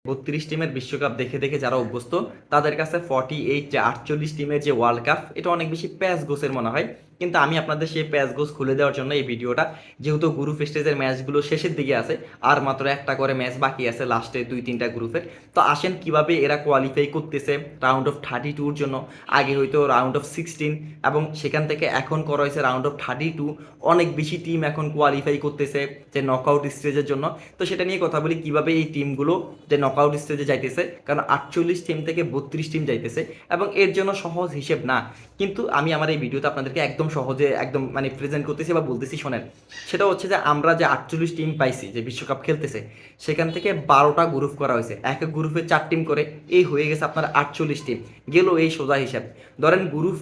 32 টিমের বিশ্বকাপ দেখে দেখে যারা অভ্যস্ত তাদের কাছে 48 যে 48 টিমের যে ওয়ার্ল্ড কাপ এটা অনেক বেশি প্যাচ গোছের মনে হয়। কিন্তু আমি আপনাদের সেই প্যাচ গোছ খুলে দেওয়ার জন্য এই ভিডিওটা, যেহেতু গ্রুপ স্টেজের ম্যাচগুলো শেষের দিকে আছে আর মাত্র একটা করে ম্যাচ বাকি আছে লাস্টে 2-3টা গ্রুপের। তো আসেন কিভাবে এরা কোয়ালিফাই করতেছে রাউন্ড অফ 32-র জন্য। আগে হয়তো রাউন্ড অফ 16 এবং সেখান থেকে এখন করা হয়েছে রাউন্ড অফ 32। অনেক বেশি টিম এখন কোয়ালিফাই করতেছে যে নকআউট স্টেজের জন্য। তো সেটা নিয়ে কথা বলি কিভাবে এই টিমগুলো যে নকআউট স্টেজে যাইতেছে, কারণ 48 টিম থেকে 32 টিম যাইতেছে এবং এর জন্য সহজ হিসেব না। কিন্তু আমি আমার এই ভিডিওতে আপনাদেরকে একদম সহজে একদম মানে প্রেজেন্ট করতেছি বা বলতেছি শোনেন। সেটা হচ্ছে যে আমরা যে 48 টিম পাইছি যে বিশ্বকাপ খেলতেছে, সেখান থেকে 12টা গ্রুপ করা হয়েছে, এক এক গ্রুপে 4 টিম করে। এই হয়ে গেছে আপনার 48 টিম। গেল এই সোজা হিসাব। ধরেন গ্রুপ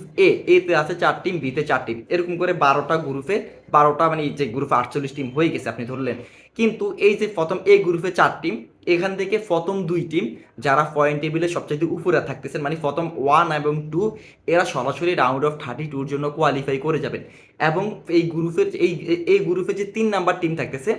এতে আছে 4 টিম, বিতে 4 টিম, এরকম করে 12টা গ্রুপে 12টা মানে যে গ্রুপে 48 টিম হয়ে গেছে আপনি ধরলেন। কিন্তু এই যে প্রথম এই গ্রুপে 4 টিম, এখান থেকে প্রথম 2 টিম যারা পয়েন্ট টেবিলে সবচেয়ে উপরে থাকতেছেন মানে প্রথম 1 এবং 2, এরা সরাসরি রাউন্ড অফ 32-র জন্য কোয়ালিফাই করে যাবেন। এবং এই গ্রুপের এই এই গ্রুপে যে 3 নাম্বার টিম থাকতেছে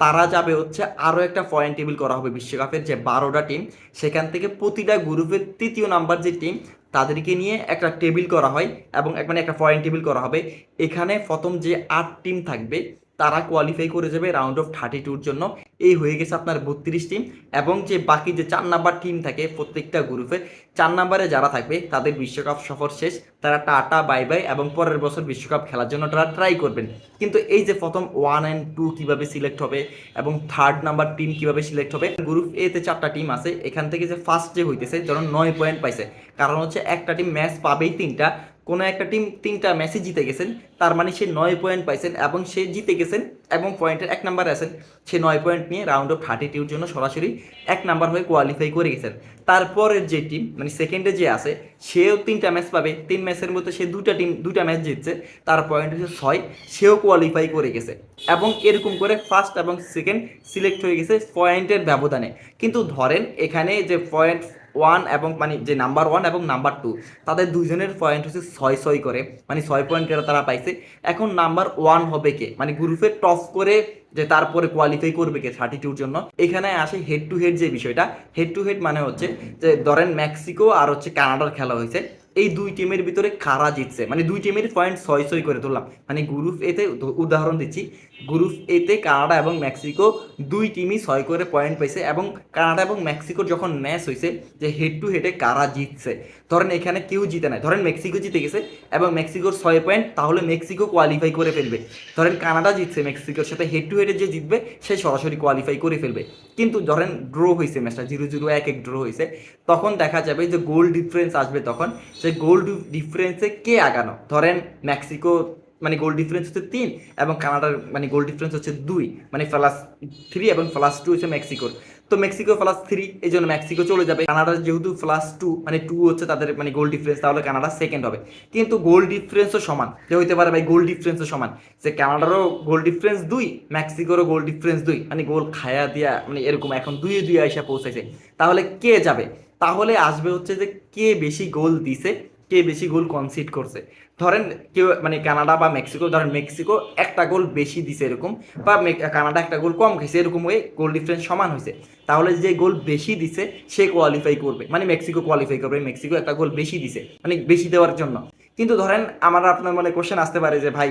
তারা যাবে হচ্ছে আরও একটা পয়েন্ট টেবিল করা হবে বিশ্বকাপের যে 12টা টিম, সেখান থেকে প্রতিটা গ্রুপের তৃতীয় নাম্বার যে টিম তাদেরকে নিয়ে একটা টেবিল করা হয় এবং মানে একটা পয়েন্ট টেবিল করা হবে। এখানে প্রথম যে 8 টিম থাকবে তারা কোয়ালিফাই করে যাবে রাউন্ড অফ 32-র জন্য। এই হয়ে গেছে আপনার 32 টিম। এবং যে বাকি যে 4 নাম্বার টিম থাকে প্রত্যেকটা গ্রুপে, 4 নাম্বারে যারা থাকবে তাদের বিশ্বকাপ সফর শেষ, তারা টাটা বাই বাই এবং পরের বছর বিশ্বকাপ খেলার জন্য তারা ট্রাই করবেন। কিন্তু এই যে প্রথম 1 and 2 কিভাবে সিলেক্ট হবে এবং থার্ড নাম্বার টিম কিভাবে সিলেক্ট হবে, গ্রুপ এতে 4টা টিম আছে, এখান থেকে যে ফার্স্ট যে হইতেছে ধরুন 9 পয়েন্ট পাইছে, কারণ হচ্ছে একটা টিম ম্যাচ পাবেই 3টা। কোনো একটা টিম 3টা ম্যাচে জিতে গেছেন, তার মানে সে 9 পয়েন্ট পাইছেন এবং সে জিতে গেছেন এবং পয়েন্টের 1 নাম্বারে আছেন। সে 9 পয়েন্ট নিয়ে রাউন্ড অফ 32-র জন্য সরাসরি 1 নাম্বার হয়ে কোয়ালিফাই করে গেছেন। তারপরের যে টিম মানে সেকেন্ডে যে আছে, সেও 3টা ম্যাচ পাবে, 3 ম্যাচের মধ্যে সে 2টা ম্যাচ জিতছে, তার পয়েন্ট হচ্ছে 6, সেও কোয়ালিফাই করে গেছে। এবং এরকম করে ফার্স্ট এবং সেকেন্ড সিলেক্ট হয়ে গেছে পয়েন্টের ব্যবধানে। কিন্তু ধরেন এখানে যে পয়েন্ট 1 এবং মানে যে নাম্বার 1 এবং নাম্বার 2, তাদের দুইজনের পয়েন্ট হচ্ছে 6 করে, মানে 6 পয়েন্ট করে তারা পাইছে। এখন নাম্বার 1 হবে কে, মানে গ্রুপে টপ করে যে তারপরে কোয়ালিফাই করবে কে 32-র জন্য। এখানে আসে হেড টু হেড যে বিষয়টা। হেড টু হেড মানে হচ্ছে যে ধরেন মেক্সিকো আর হচ্ছে কানাডার খেলা হয়েছে, এই 2 টিমের ভিতরে কারা জিতছে, মানে 2 টিমের পয়েন্ট 6 করে তুললাম। মানে গ্রুপ এতে উদাহরণ দিচ্ছি, গ্রুপ এতে কানাডা এবং মেক্সিকো 2 টিমই 6 করে পয়েন্ট পাইছে এবং কানাডা এবং মেক্সিকোর যখন ম্যাচ হয়েছে যে হেড টু হেডে কারা জিতছে, ধরেন এখানে কেউ জিতে নাই, ধরেন মেক্সিকো জিতে গেছে এবং মেক্সিকোর 6 পয়েন্ট, তাহলে মেক্সিকো কোয়ালিফাই করে ফেলবে। ধরেন কানাডা জিতছে মেক্সিকোর সাথে, হেড টু হেডে যে জিতবে সে সরাসরি কোয়ালিফাই করে ফেলবে। কিন্তু ধরেন ড্র হয়েছে ম্যাচটা 0-0, 1-1 ড্র হয়েছে, তখন দেখা যাবে যে গোল ডিফারেন্স আসবে। তখন সেই গোল ডিফারেন্সে কে আগানো, ধরেন মেক্সিকো মানে গোল ডিফারেন্স হচ্ছে 3 এবং কানাডার মানে গোল ডিফারেন্স হচ্ছে 2, মানে +3 এবং +2 হচ্ছে মেক্সিকোর। তো মেক্সিকো +3, এই জন্য মেক্সিকো চলে যাবে। কানাডার যেহেতু +2 মানে 2 হচ্ছে তাদের মানে গোল ডিফারেন্স, তাহলে কানাডা সেকেন্ড হবে। কিন্তু গোল ডিফারেন্সও সমান, যে হইতে পারে ভাই গোল ডিফারেন্সও সমান, যে কানাডারও গোল ডিফারেন্স 2, মেক্সিকোরও গোল ডিফারেন্স 2, মানে গোল খায়া দিয়া মানে এরকম এখন 2-2 আইসা পৌঁছাইছে। তাহলে কে যাবে, তাহলে আসবে হচ্ছে যে কে বেশি গোল দিছে, কে বেশি গোল কনসিড করছে। ধরেন কেউ মানে কানাডা বা মেক্সিকো, ধরেন মেক্সিকো একটা গোল বেশি দিছে এরকম, বা কানাডা একটা গোল কম খাইছে, এরকম হয়ে গোল ডিফারেন্স সমান হয়েছে, তাহলে যে গোল বেশি দিছে সে কোয়ালিফাই করবে, মানে মেক্সিকো কোয়ালিফাই করবে। মেক্সিকো একটা গোল বেশি দিছে মানে বেশি দেওয়ার জন্য। কিন্তু ধরেন আমার আপনার মনে কোশ্চেন আসতে পারে যে ভাই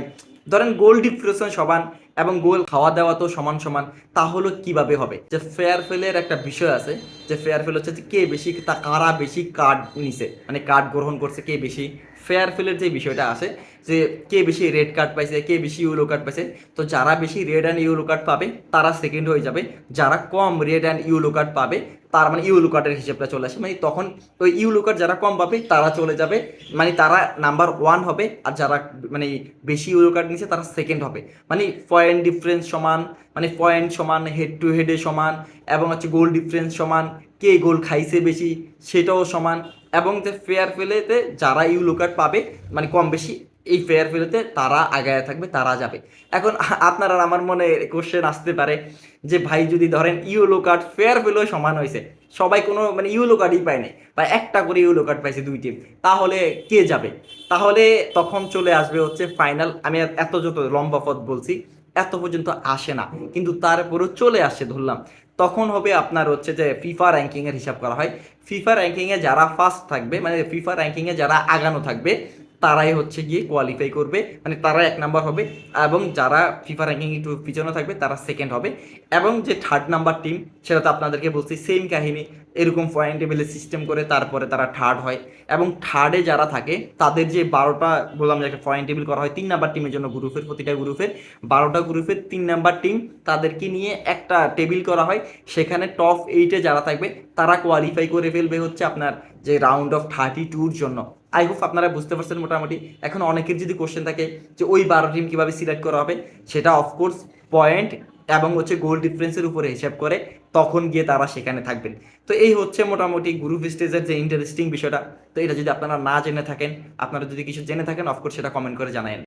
ধরেন গোল ডিফারেন্স সমান এবং গোল খাওয়া দাওয়া তো সমান সমান, তাহলে কিভাবে হবে? যে ফেয়ার ফেলের একটা বিষয় আছে, যে ফেয়ার ফেল হচ্ছে যে কে বেশি কারা বেশি কার্ড নিছে, মানে কার্ড গ্রহণ করছে কে বেশি। ফেয়ার ফেলের যে বিষয়টা আছে যে কে বেশি রেড কার্ড পাইছে, কে বেশি ইয়েলো কার্ড পাইছে, তো যারা বেশি রেড অ্যান্ড ইয়েলো কার্ড পাবে তারা সেকেন্ড হয়ে যাবে। যারা কম রেড অ্যান্ড ইয়েলো কার্ড পাবে, তার মানে ইয়েলো কার্ডের হিসেবটা চলে আসে, মানে তখন ওই ইয়েলো কার্ড যারা কম পাবে তারা চলে যাবে, মানে তারা নাম্বার 1 হবে। আর যারা মানে বেশি ইয়েলো কার্ড নিছে তারা সেকেন্ড হবে। মানে পয়েন্ট ডিফারেন্স সমান, মানে পয়েন্ট সমান, হেড টু হেডে সমান, এবং হচ্ছে গোল ডিফারেন্স সমান, কে গোল খাইছে বেশি সেটাও সমান। এবং যে ফেয়ার প্লেতে যারা ইউলো কার্ড পাবে মানে কম বেশি, এই ফেয়ার প্লেতে তারা আগায় থাকবে, তারা যাবে। এখন আপনারা আমার মনে কোশ্চেন আসতে পারে যে ভাই যদি ধরেন ইউলো কার্ড ফেয়ার প্লেও সমান হয়েছে, সবাই কোনো মানে ইউলো কার্ডই পায় নাই বা একটা করে ইউলো কার্ড পাইছে 2 টিম, তাহলে কে যাবে? তাহলে তখন চলে আসবে হচ্ছে ফাইনাল। আমি এত যত লম্বা পথ বলছি এত পর্যন্ত আসে না, কিন্তু তারপরেও চলে আসে ধরলাম। তখন হবে আপনার হচ্ছে যে ফিফা র্যাঙ্কিংয়ের হিসাব করা হয়। ফিফা র্যাঙ্কিংয়ে যারা ফার্স্ট থাকবে, মানে ফিফা র্যাঙ্কিংয়ে যারা আগানো থাকবে, তারাই হচ্ছে গিয়ে কোয়ালিফাই করবে, মানে তারা 1 নাম্বার হবে। এবং যারা ফিফা র্যাঙ্কিং একটু পিছনে থাকবে তারা সেকেন্ড হবে। এবং যে থার্ড নাম্বার টিম, সেটা তো আপনাদেরকে বলছি সেম কাহিনী, এরকম পয়েন্ট টেবিলের সিস্টেম করে তারপরে তারা থার্ড হয়। এবং থার্ডে যারা থাকে তাদের যে 12টা, বললাম যে একটা পয়েন্ট টেবিল করা হয় 3 নাম্বার টিমের জন্য, গ্রুপের প্রতিটা গ্রুপের 12টা গ্রুপের 3 নাম্বার টিম, তাদেরকে নিয়ে একটা টেবিল করা হয়। সেখানে টপ 8-এ যারা থাকবে তারা কোয়ালিফাই করে ফেলবে হচ্ছে আপনার যে রাউন্ড অফ 32-র জন্য। আই হোপ আপনারা বুঝতে পারছেন মোটামুটি। এখন অনেকের যদি কোশ্চেন থাকে যে ওই 12 টিম কীভাবে সিলেক্ট করা হবে, সেটা অফকোর্স পয়েন্ট এবং হচ্ছে গোল ডিফারেন্সের উপরে হিসাব করে তখন গিয়ে তারা সেখানে থাকবেন। তো এই হচ্ছে মোটামুটি গ্রুপ স্টেজের যে ইন্টারেস্টিং বিষয়টা। তো এটা যদি আপনারা না জেনে থাকেন, আপনারা যদি কিছু জেনে থাকেন, অফকোর্স সেটা কমেন্ট করে জানায়েন।